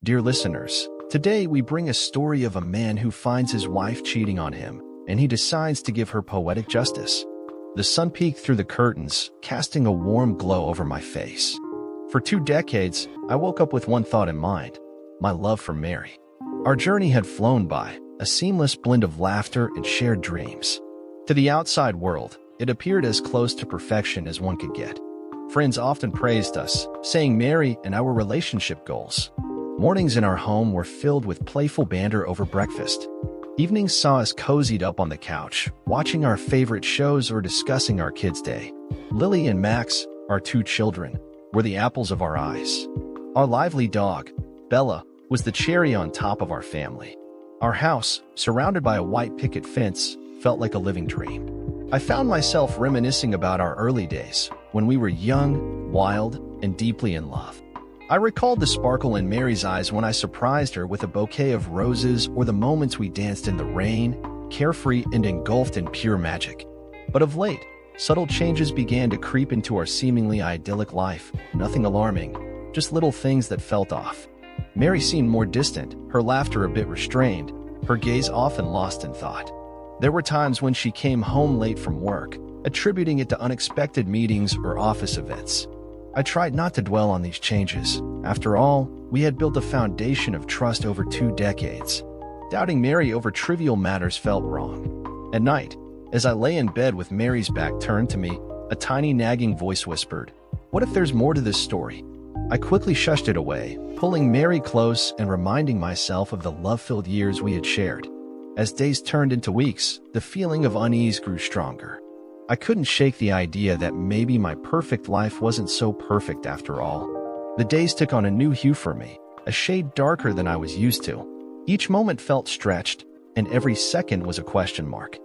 Dear listeners, today we bring a story of a man who finds his wife cheating on him, and he decides to give her poetic justice. The sun peeked through the curtains, casting a warm glow over my face. For 2 decades, I woke up with one thought in mind: my love for Mary. Our journey had flown by, a seamless blend of laughter and shared dreams. To the outside world, it appeared as close to perfection as one could get. Friends often praised us, saying Mary and our relationship goals. Mornings in our home were filled with playful banter over breakfast. Evenings saw us cozied up on the couch, watching our favorite shows or discussing our kids' day. Lily and Max, our 2 children, were the apples of our eyes. Our lively dog, Bella, was the cherry on top of our family. Our house, surrounded by a white picket fence, felt like a living dream. I found myself reminiscing about our early days, when we were young, wild, and deeply in love. I recalled the sparkle in Mary's eyes when I surprised her with a bouquet of roses, or the moments we danced in the rain, carefree and engulfed in pure magic. But of late, subtle changes began to creep into our seemingly idyllic life. Nothing alarming, just little things that felt off. Mary seemed more distant, her laughter a bit restrained, her gaze often lost in thought. There were times when she came home late from work, attributing it to unexpected meetings or office events. I tried not to dwell on these changes. After all, we had built a foundation of trust over 2 decades. Doubting Mary over trivial matters felt wrong. At night, as I lay in bed with Mary's back turned to me, a tiny nagging voice whispered, "What if there's more to this story?" I quickly shushed it away, pulling Mary close and reminding myself of the love-filled years we had shared. As days turned into weeks, the feeling of unease grew stronger. I couldn't shake the idea that maybe my perfect life wasn't so perfect after all. The days took on a new hue for me, a shade darker than I was used to. Each moment felt stretched, and every second was a question mark.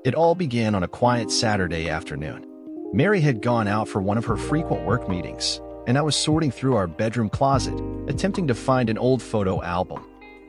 It all began on a quiet Saturday afternoon. Mary had gone out for one of her frequent work meetings, and I was sorting through our bedroom closet, attempting to find an old photo album.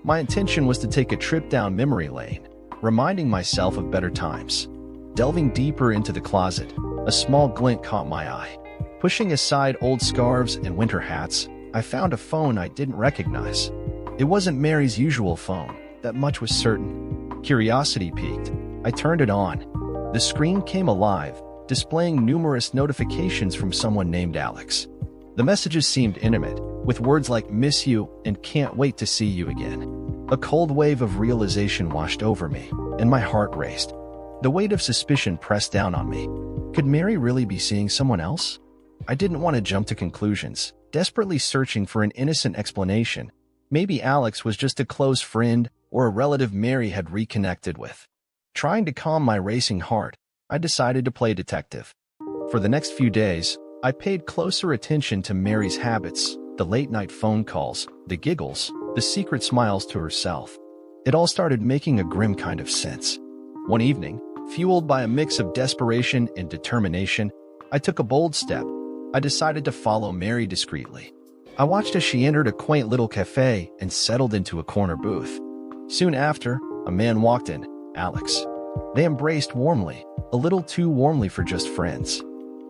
My intention was to take a trip down memory lane, reminding myself of better times. Delving deeper into the closet, a small glint caught my eye. Pushing aside old scarves and winter hats, I found a phone I didn't recognize. It wasn't Mary's usual phone, that much was certain. Curiosity piqued. I turned it on. The screen came alive, displaying numerous notifications from someone named Alex. The messages seemed intimate, with words like "miss you" and "can't wait to see you again." A cold wave of realization washed over me, and my heart raced. The weight of suspicion pressed down on me. Could Mary really be seeing someone else? I didn't want to jump to conclusions, desperately searching for an innocent explanation. Maybe Alex was just a close friend or a relative Mary had reconnected with. Trying to calm my racing heart, I decided to play detective. For the next few days, I paid closer attention to Mary's habits, the late-night phone calls, the giggles, the secret smiles to herself. It all started making a grim kind of sense. One evening, fueled by a mix of desperation and determination, I took a bold step. I decided to follow Mary discreetly. I watched as she entered a quaint little cafe and settled into a corner booth. Soon after, a man walked in, Alex. They embraced warmly, a little too warmly for just friends.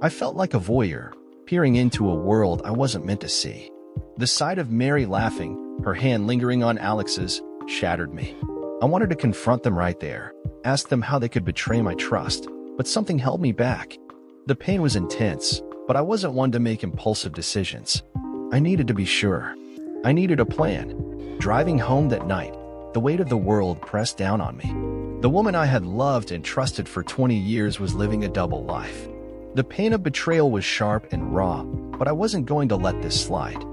I felt like a voyeur, peering into a world I wasn't meant to see. The sight of Mary laughing, her hand lingering on Alex's, shattered me. I wanted to confront them right there, ask them how they could betray my trust, but something held me back. The pain was intense, but I wasn't one to make impulsive decisions. I needed to be sure. I needed a plan. Driving home that night, the weight of the world pressed down on me. The woman I had loved and trusted for 20 years was living a double life. The pain of betrayal was sharp and raw, but I wasn't going to let this slide.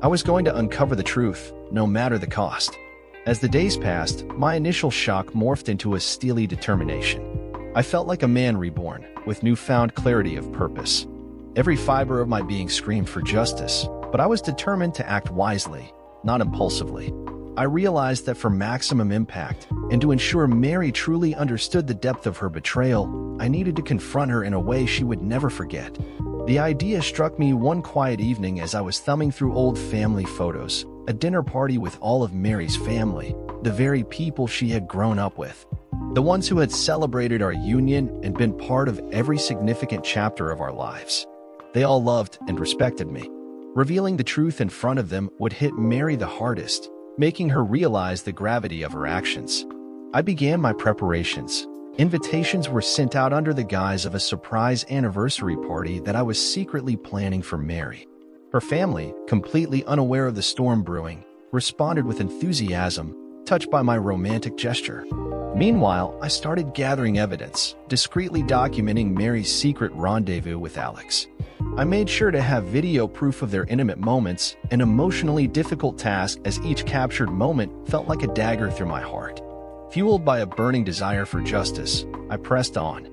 I was going to uncover the truth, no matter the cost. As the days passed, my initial shock morphed into a steely determination. I felt like a man reborn, with newfound clarity of purpose. Every fiber of my being screamed for justice, but I was determined to act wisely, not impulsively. I realized that for maximum impact, and to ensure Mary truly understood the depth of her betrayal, I needed to confront her in a way she would never forget. The idea struck me one quiet evening as I was thumbing through old family photos, a dinner party with all of Mary's family, the very people she had grown up with. The ones who had celebrated our union and been part of every significant chapter of our lives. They all loved and respected me. Revealing the truth in front of them would hit Mary the hardest, making her realize the gravity of her actions. I began my preparations. Invitations were sent out under the guise of a surprise anniversary party that I was secretly planning for Mary. Her family, completely unaware of the storm brewing, responded with enthusiasm, touched by my romantic gesture. Meanwhile, I started gathering evidence, discreetly documenting Mary's secret rendezvous with Alex. I made sure to have video proof of their intimate moments, an emotionally difficult task as each captured moment felt like a dagger through my heart. Fueled by a burning desire for justice, I pressed on.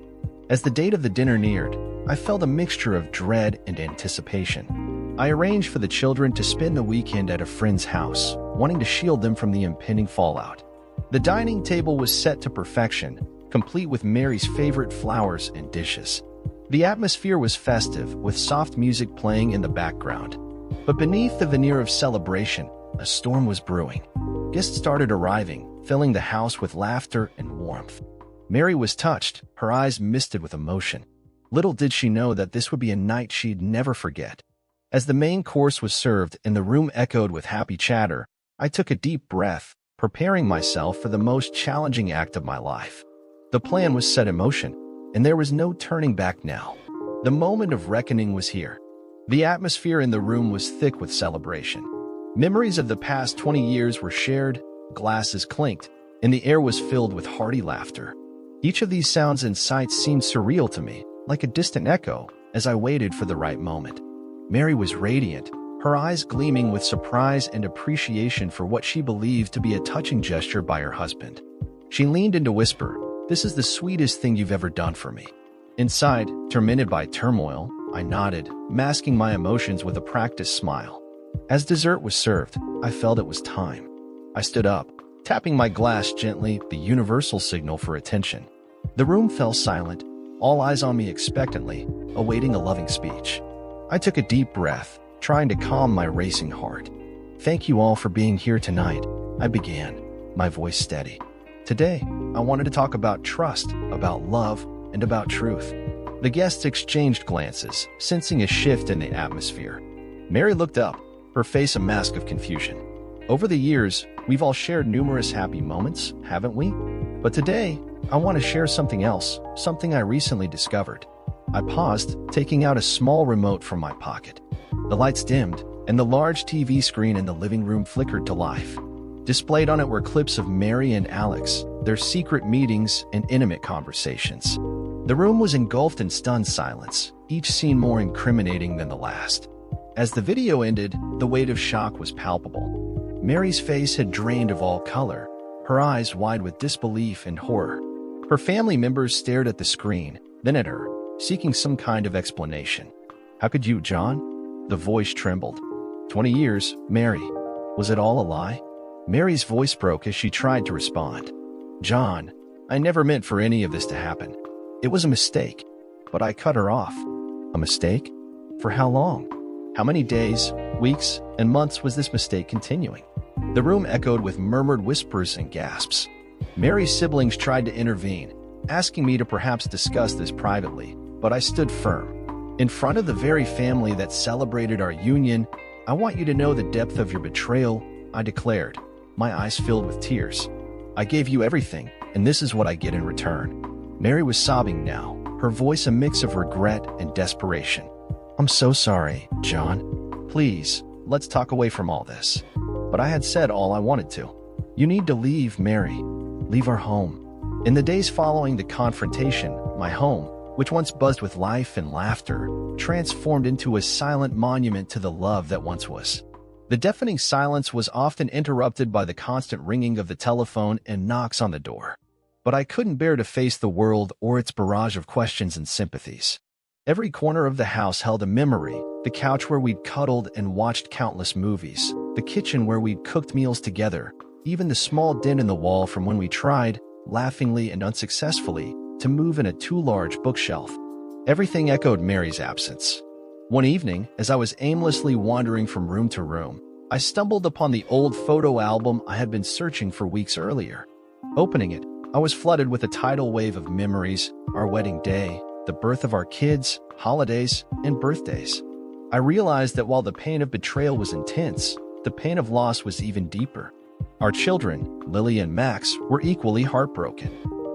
As the date of the dinner neared, I felt a mixture of dread and anticipation. I arranged for the children to spend the weekend at a friend's house, wanting to shield them from the impending fallout. The dining table was set to perfection, complete with Mary's favorite flowers and dishes. The atmosphere was festive, with soft music playing in the background. But beneath the veneer of celebration, a storm was brewing. Guests started arriving, filling the house with laughter and warmth. Mary was touched, her eyes misted with emotion. Little did she know that this would be a night she'd never forget. As the main course was served and the room echoed with happy chatter, I took a deep breath, preparing myself for the most challenging act of my life. The plan was set in motion, and there was no turning back now. The moment of reckoning was here. The atmosphere in the room was thick with celebration. Memories of the past 20 years were shared, glasses clinked, and the air was filled with hearty laughter. Each of these sounds and sights seemed surreal to me, like a distant echo, as I waited for the right moment. Mary was radiant, her eyes gleaming with surprise and appreciation for what she believed to be a touching gesture by her husband. She leaned in to whisper, "This is the sweetest thing you've ever done for me." Inside, tormented by turmoil, I nodded, masking my emotions with a practiced smile. As dessert was served, I felt it was time. I stood up, tapping my glass gently, the universal signal for attention. The room fell silent, all eyes on me expectantly, awaiting a loving speech. I took a deep breath, trying to calm my racing heart. "Thank you all for being here tonight," I began, my voice steady. "Today, I wanted to talk about trust, about love, and about truth." The guests exchanged glances, sensing a shift in the atmosphere. Mary looked up, her face a mask of confusion. Over the years, we've all shared numerous happy moments, haven't we? But today, I want to share something else, something I recently discovered. I paused, taking out a small remote from my pocket. The lights dimmed, and the large TV screen in the living room flickered to life. Displayed on it were clips of Mary and Alex, their secret meetings and intimate conversations. The room was engulfed in stunned silence, each scene more incriminating than the last. As the video ended, the weight of shock was palpable. Mary's face had drained of all color, her eyes wide with disbelief and horror. Her family members stared at the screen, then at her, seeking some kind of explanation. "How could you, John?" The voice trembled. 20 years, Mary. Was it all a lie?" Mary's voice broke as she tried to respond. "John, I never meant for any of this to happen. It was a mistake." But I cut her off. "A mistake? For how long? How many days, weeks, and months was this mistake continuing?" The room echoed with murmured whispers and gasps. Mary's siblings tried to intervene, asking me to perhaps discuss this privately, but I stood firm. "In front of the very family that celebrated our union, I want you to know the depth of your betrayal," I declared, my eyes filled with tears. "I gave you everything, and this is what I get in return." Mary was sobbing now, her voice a mix of regret and desperation. "I'm so sorry, John. Please, let's talk away from all this." But I had said all I wanted to. "You need to leave, Mary. Leave our home." In the days following the confrontation, my home, which once buzzed with life and laughter, transformed into a silent monument to the love that once was. The deafening silence was often interrupted by the constant ringing of the telephone and knocks on the door. But I couldn't bear to face the world or its barrage of questions and sympathies. Every corner of the house held a memory, the couch where we'd cuddled and watched countless movies, the kitchen where we'd cooked meals together, even the small dent in the wall from when we tried, laughingly and unsuccessfully, to move in a too-large bookshelf. Everything echoed Mary's absence. One evening, as I was aimlessly wandering from room to room, I stumbled upon the old photo album I had been searching for weeks earlier. Opening it, I was flooded with a tidal wave of memories, our wedding day, the birth of our kids, holidays, and birthdays. I realized that while the pain of betrayal was intense, the pain of loss was even deeper. Our children, Lily and Max, were equally heartbroken.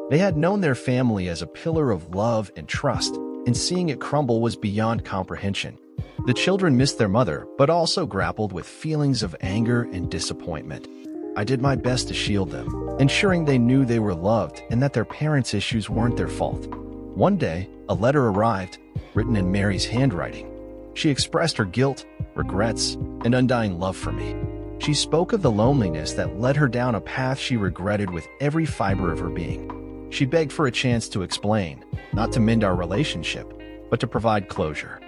They had known their family as a pillar of love and trust, and seeing it crumble was beyond comprehension. The children missed their mother, but also grappled with feelings of anger and disappointment. I did my best to shield them, ensuring they knew they were loved and that their parents' issues weren't their fault. One day, a letter arrived, written in Mary's handwriting. She expressed her guilt, regrets, and undying love for me. She spoke of the loneliness that led her down a path she regretted with every fiber of her being. She begged for a chance to explain, not to mend our relationship, but to provide closure.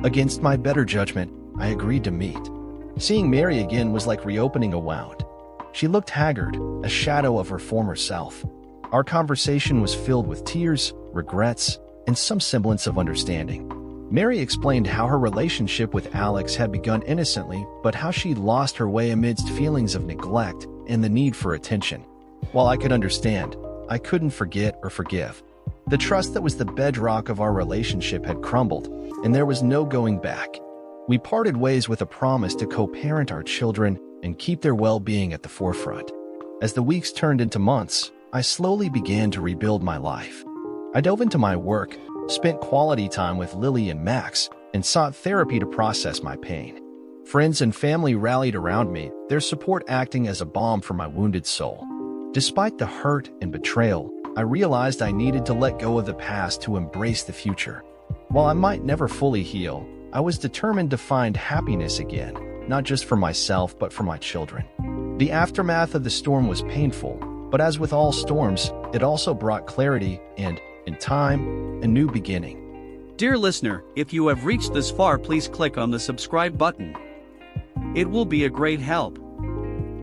Against my better judgment, I agreed to meet. Seeing Mary again was like reopening a wound. She looked haggard, a shadow of her former self. Our conversation was filled with tears, regrets, and some semblance of understanding. Mary explained how her relationship with Alex had begun innocently, but how she'd lost her way amidst feelings of neglect and the need for attention. While I could understand, I couldn't forget or forgive. The trust that was the bedrock of our relationship had crumbled, and there was no going back. We parted ways with a promise to co-parent our children and keep their well-being at the forefront. As the weeks turned into months, I slowly began to rebuild my life. I dove into my work, spent quality time with Lily and Max, and sought therapy to process my pain. Friends and family rallied around me, their support acting as a balm for my wounded soul. Despite the hurt and betrayal, I realized I needed to let go of the past to embrace the future. While I might never fully heal, I was determined to find happiness again, not just for myself but for my children. The aftermath of the storm was painful, but as with all storms, it also brought clarity and, in time, a new beginning. Dear listener, if you have reached this far, please click on the subscribe button. It will be a great help.